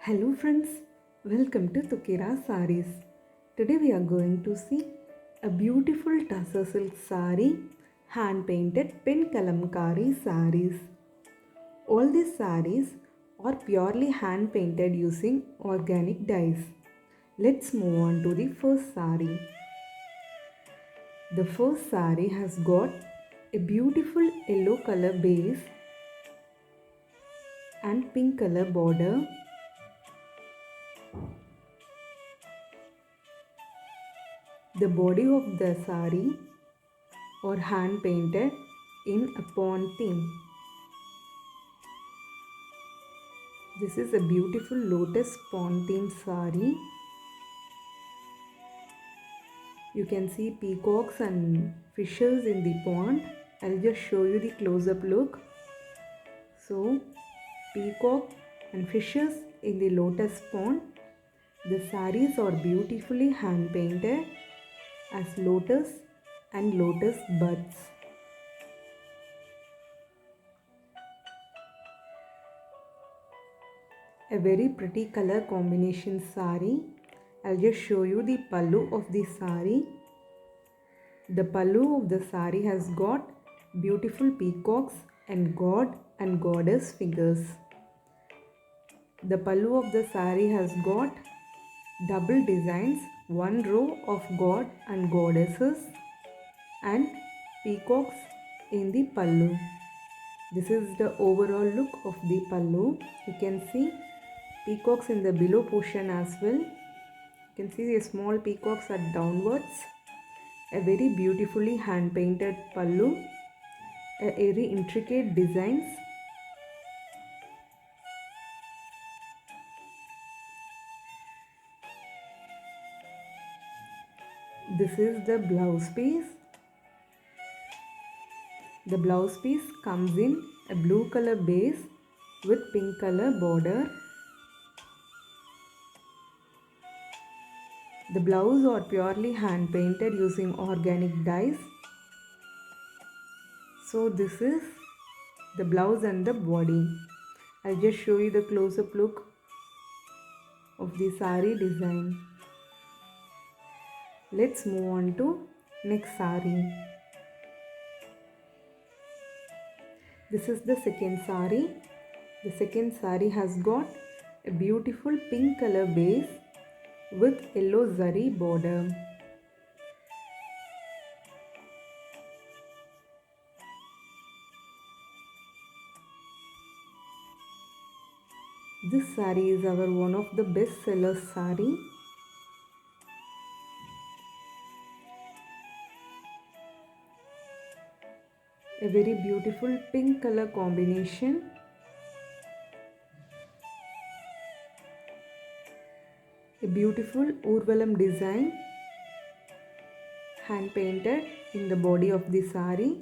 Hello friends, welcome to Tukira Saris. Today we are going to see a beautiful tussar silk sari, hand painted pin kalamkari saris. All these saris are purely hand painted using organic dyes. Let's move on to the first sari. The first sari has got a beautiful yellow color base and pink color border. The body of the sari or hand painted in a pawn theme. This is a beautiful lotus pawn theme sari. You can see peacocks and fishes in the pond. I'll just show you the close-up look. So, peacock and fishes in the lotus pond. The saris are beautifully hand painted as lotus and lotus buds. A very pretty color combination sari. I'll just show you the pallu of the sari. The pallu of the sari has got beautiful peacocks and god and goddess figures. The pallu of the sari has got double designs, one row of god and goddesses and peacocks in the pallu. This is the overall look of the pallu. You can see peacocks in the below portion as well. You can see the small peacocks are downwards. A very beautifully hand painted pallu. A very intricate designs. This is the blouse piece. The blouse piece comes in a blue color base with pink color border. The blouse are purely hand painted using organic dyes. So this is the blouse and the body. I'll just show you the close-up look of the sari design. Let's move on to next sari. This is the second sari. The second sari has got a beautiful pink color base with yellow zari border. This sari is our one of the best sellers sari. A very beautiful pink color combination. A beautiful Urvalam design hand painted in the body of the sari.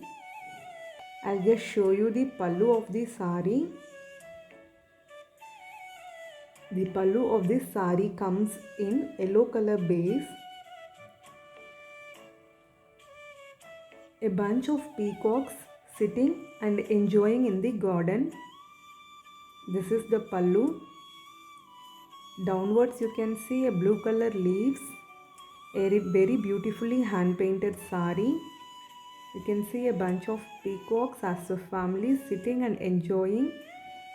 I'll just show you the pallu of the sari. The pallu of this sari comes in yellow color base. A bunch of peacocks sitting and enjoying in the garden. This is the pallu. Downwards you can see a blue color leaves. A very beautifully hand painted sari. You can see a bunch of peacocks as a family sitting and enjoying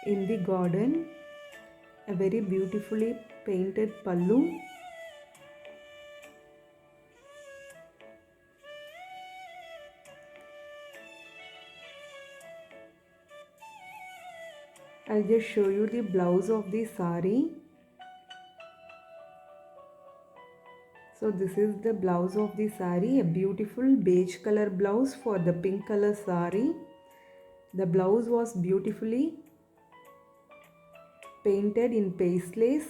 in the garden. A very beautifully painted pallu. I'll just show you the blouse of the sari. So this is the blouse of the sari, a beautiful beige color blouse for the pink color sari. The blouse was beautifully painted in paisleys.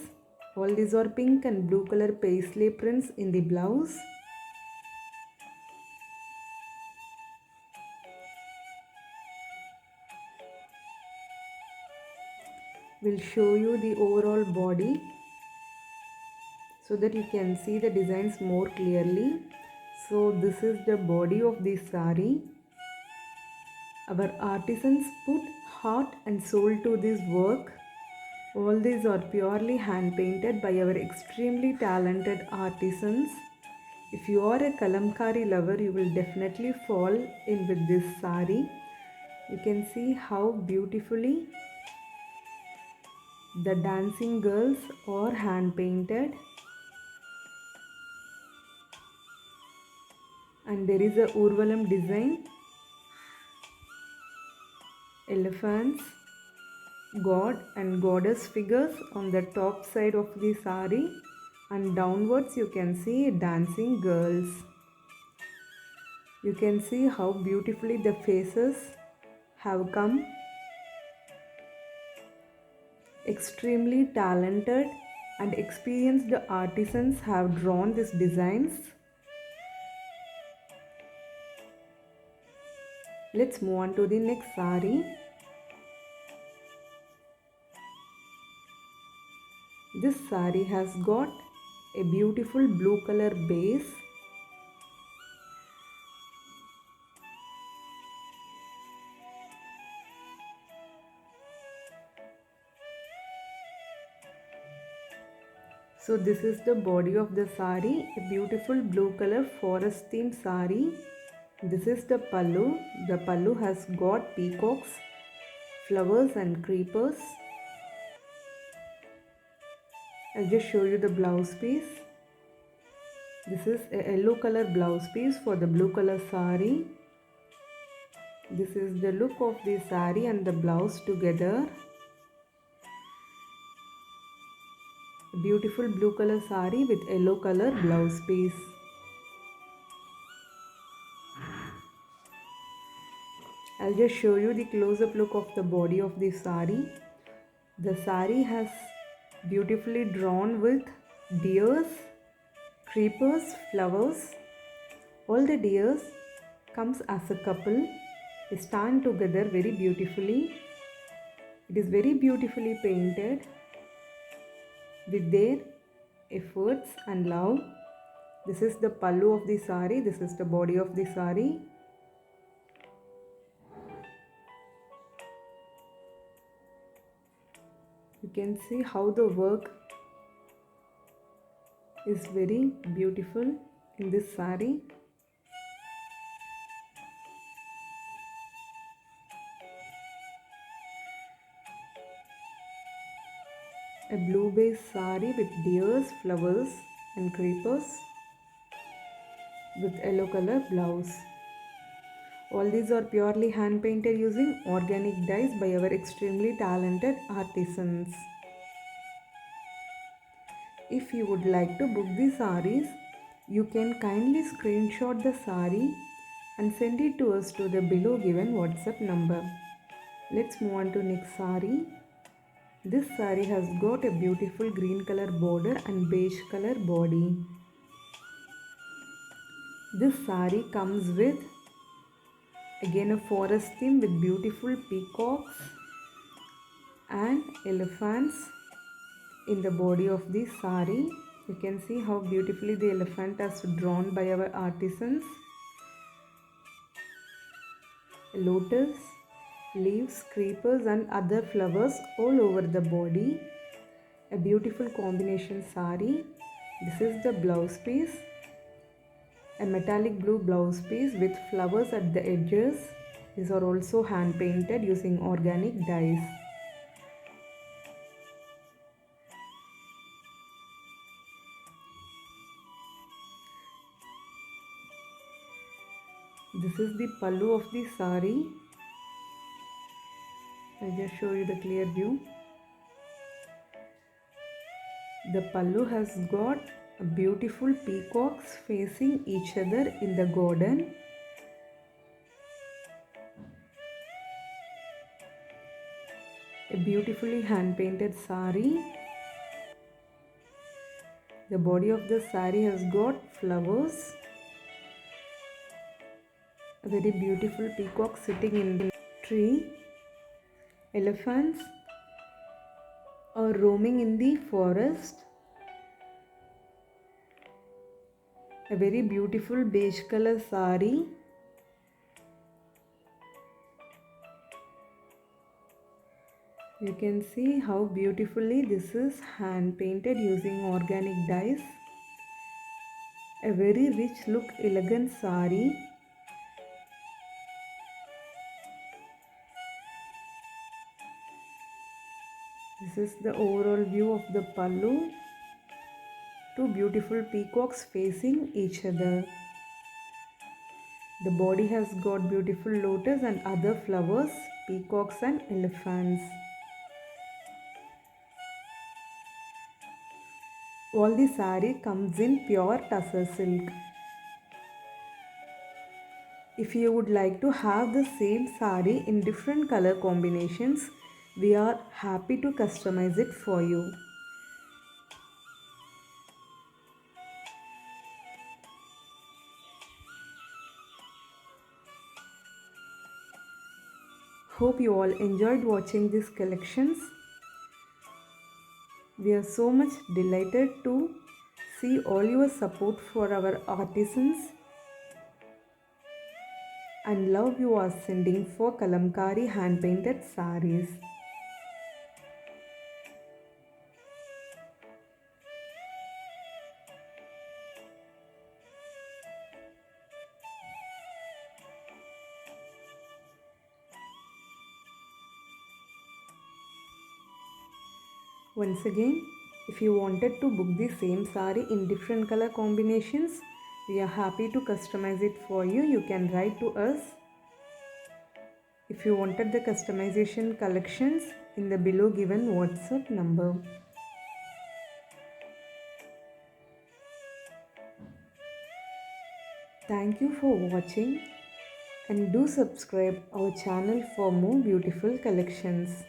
All these are pink and blue color paisley prints in the blouse. We'll show you the overall body so that you can see the designs more clearly. So this is the body of the sari. Our artisans put heart and soul to this work. All these are purely hand painted by our extremely talented artisans. If you are a kalamkari lover, you will definitely fall in with this sari. You can see how beautifully the dancing girls are hand painted, and there is a Urvalam design, elephants, god and goddess figures on the top side of the sari, and downwards you can see dancing girls. You can see how beautifully the faces have come. Extremely talented and experienced artisans have drawn these designs. Let's move on to the next sari. This sari has got a beautiful blue color base. So this is the body of the sari, a beautiful blue color forest theme sari. This is the pallu. The pallu has got peacocks, flowers and creepers. I'll just show you the blouse piece. This is a yellow color blouse piece for the blue color sari. This is the look of the sari and the blouse together. A beautiful blue color sari with yellow color blouse piece. I'll just show you the close-up look of the body of the sari. The sari has beautifully drawn with deers, creepers, flowers. All the deers comes as a couple. They stand together very beautifully. It is very beautifully painted with their efforts and love. This is the pallu of the sari. This is the body of the sari. You can see how the work is very beautiful in this sari. A blue base sari with deers, flowers and creepers with yellow color blouse. All these are purely hand painted using organic dyes by our extremely talented artisans. If you would like to book the saris, you can kindly screenshot the sari and send it to us to the below given WhatsApp number. Let's move on to next sari. This sari has got a beautiful green color border and beige color body. This sari comes with again a forest theme with beautiful peacocks and elephants in the body of the sari. You can see how beautifully the elephant is drawn by our artisans. Lotus, leaves, creepers and other flowers all over the body. A beautiful combination sari. This is the blouse piece. A metallic blue blouse piece with flowers at the edges. These are also hand painted using organic dyes. This is the pallu of the sari. I'll just show you the clear view. The pallu has got beautiful peacocks facing each other in the garden. A beautifully hand painted sari. The body of the sari has got flowers. A very beautiful peacock sitting in a tree. Elephants are roaming in the forest. A very beautiful beige color sari. You can see how beautifully this is hand painted using organic dyes. A very rich look, elegant sari. This is the overall view of the pallu. Two beautiful peacocks facing each other. The body has got beautiful lotus and other flowers, peacocks and elephants. All the sari comes in pure tussar silk. If you would like to have the same sari in different color combinations, we are happy to customize it for you. Hope you all enjoyed watching these collections. We are so much delighted to see all your support for our artisans and love you are sending for Kalamkari hand painted saris. Once again, if you wanted to book the same sari in different color combinations, we are happy to customize it for you. You can write to us. If you wanted the customization collections in the below given WhatsApp number. Thank you for watching and do subscribe our channel for more beautiful collections.